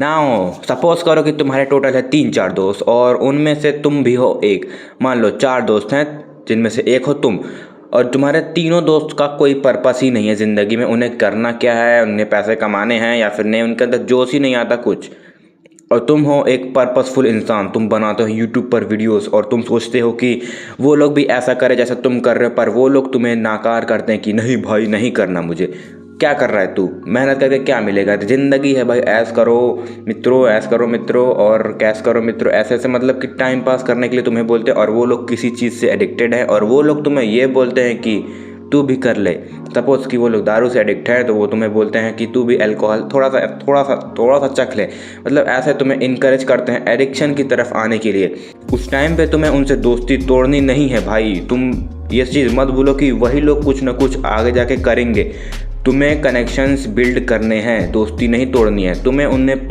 ना हो। सपोज करो कि तुम्हारे टोटल है 3-4 दोस्त और उनमें से तुम भी हो एक। मान लो 4 दोस्त हैं जिनमें से एक हो तुम, और तुम्हारे तीनों दोस्त का कोई पर्पस ही नहीं है ज़िंदगी में। उन्हें करना क्या है, उन्हें पैसे कमाने हैं या फिर नहीं, उनके अंदर जोश ही नहीं आता कुछ। और तुम हो एक पर्पसफुल इंसान, तुम बनाते हो यूट्यूब पर वीडियोस और तुम सोचते हो कि वो लोग भी ऐसा करें जैसा तुम कर रहे हो, पर वो लोग तुम्हें नाकार करते हैं कि नहीं भाई नहीं करना मुझे। क्या कर रहा है तू, मेहनत करके क्या मिलेगा, ज़िंदगी है भाई, ऐश करो मित्रों, ऐश करो मित्रों और कैश करो मित्रों। ऐसे ऐसे मतलब कि टाइम पास करने के लिए तुम्हें बोलते हैं और वो लोग किसी चीज़ से एडिक्टेड है और वो लोग तुम्हें ये बोलते हैं कि तू भी कर ले। सपोज कि वो लोग दारू से एडिक्ट है तो वो तुम्हें बोलते हैं कि तू भी अल्कोहल थोड़ा सा चख ले। मतलब ऐसे तुम्हें इनकरेज करते हैं एडिक्शन की तरफ आने के लिए। उस टाइम पे तुम्हें उनसे दोस्ती तोड़नी नहीं है भाई। तुम ये चीज़ मत भूलो कि वही लोग कुछ ना कुछ आगे जाके करेंगे। तुम्हें कनेक्शंस बिल्ड करने हैं, दोस्ती नहीं तोड़नी है। तुम्हें उन्हें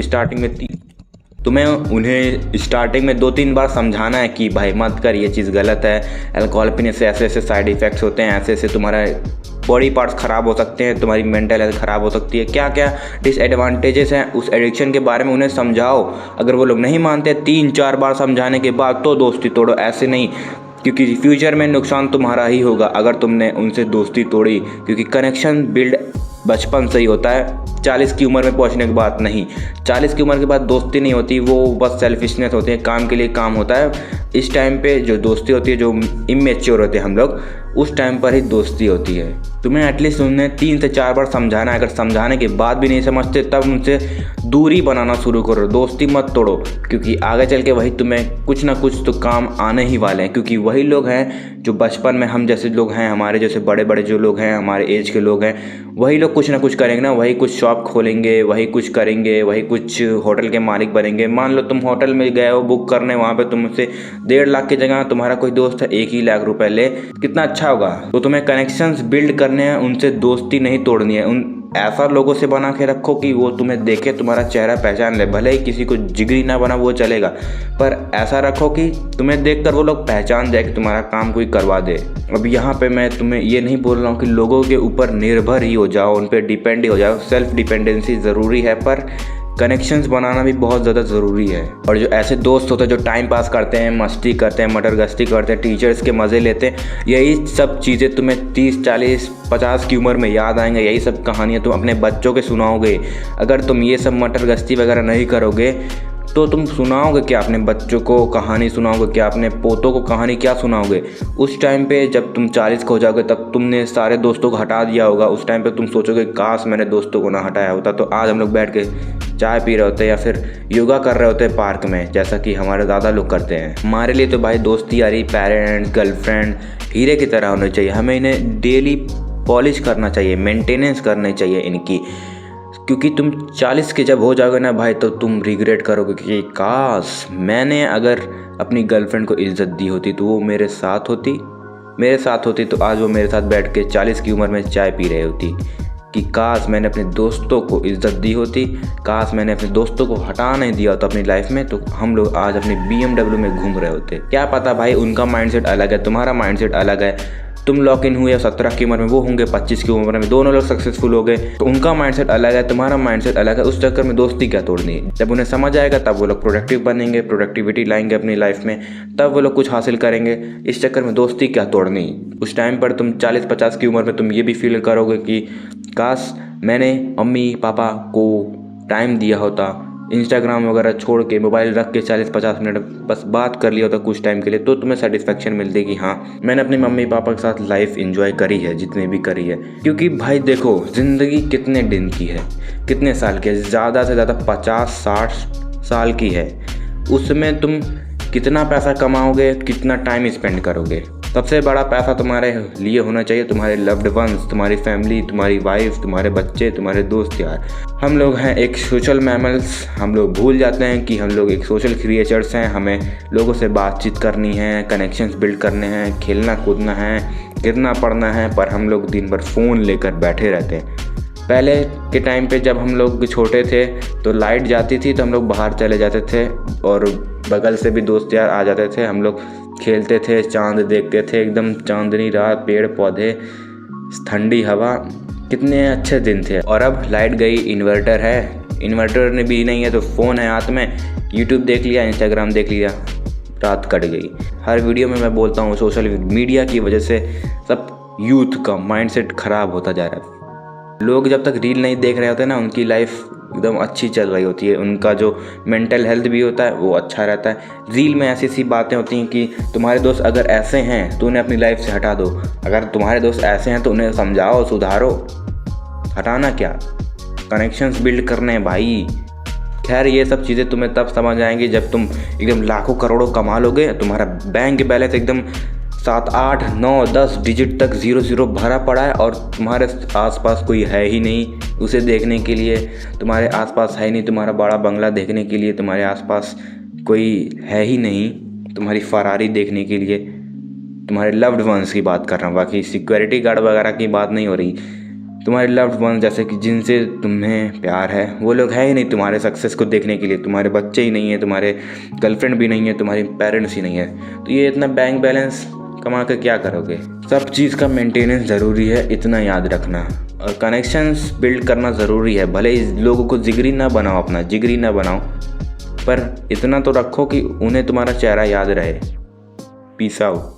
स्टार्टिंग में 2-3 बार समझाना है कि भाई मत कर, ये चीज़ गलत है, अल्कोहल पीने से ऐसे ऐसे साइड इफ़ेक्ट्स होते हैं, ऐसे ऐसे तुम्हारा बॉडी पार्ट्स ख़राब हो सकते हैं, तुम्हारी मेंटल हेल्थ ख़राब हो सकती है, क्या क्या डिसएडवांटेजेस हैं उस एडिक्शन के बारे में उन्हें समझाओ। अगर वो लोग नहीं मानते 3-4 बार समझाने के बाद तो दोस्ती तोड़ो, ऐसे नहीं, क्योंकि फ्यूचर में नुकसान तुम्हारा ही होगा अगर तुमने उनसे दोस्ती तोड़ी। क्योंकि कनेक्शन बिल्ड बचपन से ही होता है, 40 की उम्र में पहुंचने के बाद नहीं। 40 की उम्र के बाद दोस्ती नहीं होती, वो बस सेल्फिशनेस होती है, काम के लिए काम होता है। इस टाइम पे जो दोस्ती होती है, जो इमेच्योर होते हैं हम लोग, उस टाइम पर ही दोस्ती होती है। तुम्हें एटलीस्ट उन्हें 3 से 4 बार समझाना है। अगर समझाने के बाद भी नहीं समझते तब उनसे दूरी बनाना शुरू करो, दोस्ती मत तोड़ो। क्योंकि आगे चल के वही तुम्हें कुछ ना कुछ तो काम आने ही वाले हैं। क्योंकि वही लोग हैं जो बचपन में हम जैसे लोग हैं, हमारे जैसे बड़े बड़े जो लोग हैं, हमारे एज के लोग हैं, वही लोग कुछ ना कुछ करेंगे ना। वही कुछ शॉप खोलेंगे, वही कुछ करेंगे, वही कुछ होटल के मालिक बनेंगे। मान लो तुम होटल में गए हो बुक करने, वहाँ पे तुमसे 1.5 लाख की जगह तुम्हारा कोई दोस्त है 1 ही लाख रुपए ले, कितना अच्छा होगा। तो तुम्हें कनेक्शंस बिल्ड करने हैं, उनसे दोस्ती नहीं तोड़नी है। उन ऐसा लोगों से बना के रखो कि वो तुम्हें देखे, तुम्हारा चेहरा पहचान ले। भले ही किसी को जिगरी ना बना वो चलेगा, पर ऐसा रखो कि तुम्हें देखकर वो लोग पहचान जाए कि तुम्हारा काम कोई करवा दे। अब यहाँ पे मैं तुम्हें ये नहीं बोल रहा हूँ कि लोगों के ऊपर निर्भर ही हो जाओ, उन पर डिपेंड ही हो जाओ। सेल्फ डिपेंडेंसी ज़रूरी है, पर कनेक्शंस बनाना भी बहुत ज़्यादा ज़रूरी है। और जो ऐसे दोस्त होते हैं जो टाइम पास करते हैं, मस्ती करते हैं, मटरगश्ती करते हैं, टीचर्स के मज़े लेते हैं, यही सब चीज़ें तुम्हें 30, 40, 50 की उम्र में याद आएंगे। यही सब कहानियाँ तुम अपने बच्चों के सुनाओगे। अगर तुम ये सब मटरगश्ती वगैरह नहीं करोगे तो तुम सुनाओगे क्या अपने बच्चों को, कहानी सुनाओगे क्या अपने पोतों को, कहानी क्या सुनाओगे? उस टाइम पे जब तुम 40 को हो जाओगे तब तुमने सारे दोस्तों को हटा दिया होगा। उस टाइम पे तुम सोचोगे काश मैंने दोस्तों को ना हटाया होता, तो आज हम लोग बैठ के चाय पी रहे होते या फिर योगा कर रहे होते पार्क में, जैसा कि हमारे दादा लोग करते हैं। हमारे लिए तो भाई दोस्ती यारी, पेरेंट्स, गर्लफ्रेंड हीरे की तरह होनी चाहिए। हमें इन्हें डेली पॉलिश करना चाहिए, मेंटेनेंस करनी चाहिए इनकी। क्योंकि तुम 40 के जब हो जाओगे ना भाई, तो तुम रिग्रेट करोगे कि काश मैंने अगर अपनी गर्लफ्रेंड को इज्जत दी होती तो वो मेरे साथ होती तो आज वो मेरे साथ बैठ के 40 की उम्र में चाय पी रही होती। कि काश मैंने अपने दोस्तों को इज्जत दी होती, काश मैंने अपने दोस्तों को हटा नहीं दिया होता अपनी लाइफ में, तो हम लोग आज अपनी BMW में घूम रहे होते। क्या पता भाई, उनका माइंडसेट अलग है, तुम्हारा माइंडसेट अलग है। तुम लॉक इन हुए 17 की उम्र में, वो होंगे 25 की उम्र में, दोनों लोग सक्सेसफुल हो गए, तो उनका माइंडसेट अलग है, तुम्हारा माइंडसेट अलग है। उस चक्कर में दोस्ती क्या तोड़नी है? जब उन्हें समझ आएगा तब वो लोग प्रोडक्टिव बनेंगे, प्रोडक्टिविटी लाएंगे अपनी लाइफ में, तब वो लोग कुछ हासिल करेंगे। इस चक्कर में दोस्ती क्या तोड़नी? उस टाइम पर तुम 40-50 की उम्र में तुम ये भी फील करोगे कि काश मैंने मम्मी पापा को टाइम दिया होता, इंस्टाग्राम वगैरह छोड़ के मोबाइल रख के 40-50 मिनट बस बात कर लिया होता कुछ टाइम के लिए, तो तुम्हें सेटिस्फेक्शन मिलती कि हाँ मैंने अपने मम्मी पापा के साथ लाइफ एंजॉय करी है जितनी भी करी है। क्योंकि भाई देखो, ज़िंदगी कितने दिन की है, कितने साल की है? ज़्यादा से ज़्यादा 50-60 साल की है। उसमें तुम कितना पैसा कमाओगे, कितना टाइम स्पेंड करोगे? सबसे बड़ा पैसा तुम्हारे लिए होना चाहिए तुम्हारे लव्ड वंस, तुम्हारी फैमिली, तुम्हारी वाइफ, तुम्हारे बच्चे, तुम्हारे दोस्त यार। हम लोग हैं एक सोशल मैमल्स, हम लोग भूल जाते हैं कि हम लोग एक सोशल क्रिएचर्स हैं। हमें लोगों से बातचीत करनी है, कनेक्शंस बिल्ड करने हैं, खेलना कूदना है, गिरना पड़ना है, पर हम लोग दिन भर फ़ोन लेकर बैठे रहते हैं। पहले के टाइम पे जब हम लोग छोटे थे तो लाइट जाती थी तो हम लोग बाहर चले जाते थे और बगल से भी दोस्त यार आ जाते थे, हम लोग खेलते थे, चांद देखते थे, एकदम चांदनी रात, पेड़ पौधे, ठंडी हवा, कितने अच्छे दिन थे। और अब लाइट गई, इन्वर्टर है, इन्वर्टर ने भी नहीं है तो फ़ोन है हाथ में, यूट्यूब देख लिया, इंस्टाग्राम देख लिया, रात कट गई। हर वीडियो में मैं बोलता हूँ सोशल मीडिया की वजह से सब यूथ का माइंडसेट ख़राब होता जा रहा है। लोग जब तक रील नहीं देख रहे होते ना, उनकी लाइफ एकदम अच्छी चल रही होती है, उनका जो मेंटल हेल्थ भी होता है वो अच्छा रहता है। रील में ऐसी सी बातें होती हैं कि तुम्हारे दोस्त अगर ऐसे हैं तो उन्हें अपनी लाइफ से हटा दो, अगर तुम्हारे दोस्त ऐसे हैं तो उन्हें समझाओ, सुधारो। हटाना क्या, कनेक्शंस बिल्ड करने हैं भाई। खैर ये सब चीज़ें तुम्हें तब समझ आएंगी जब तुम एकदम लाखों करोड़ों कमा लोगे, तुम्हारा बैंक बैलेंस एकदम 7, 8, 9, 10 डिजिट तक 0 भरा पड़ा है और तुम्हारे आसपास कोई है ही नहीं उसे देखने के लिए, तुम्हारे आसपास है ही नहीं तुम्हारा बड़ा बंगला देखने के लिए, तुम्हारे आसपास कोई है ही नहीं तुम्हारी फरारी देखने के लिए। तुम्हारे लव्ड वंस की बात कर रहा हूँ, बाकी सिक्योरिटी गार्ड वगैरह की बात नहीं हो रही। तुम्हारे लव्ड वंस जैसे कि जिनसे तुम्हें प्यार है वो लोग है ही नहीं तुम्हारे सक्सेस को देखने के लिए। तुम्हारे बच्चे ही नहीं है, तुम्हारे गर्लफ्रेंड भी नहीं है, तुम्हारे पेरेंट्स ही नहीं है, तो ये इतना बैंक बैलेंस कमा कर क्या करोगे। सब चीज़ का मेंटेनेंस ज़रूरी है, इतना याद रखना। और कनेक्शंस बिल्ड करना ज़रूरी है, भले ही लोगों को जिगरी ना बनाओ, अपना जिगरी ना बनाओ, पर इतना तो रखो कि उन्हें तुम्हारा चेहरा याद रहे। Peace out.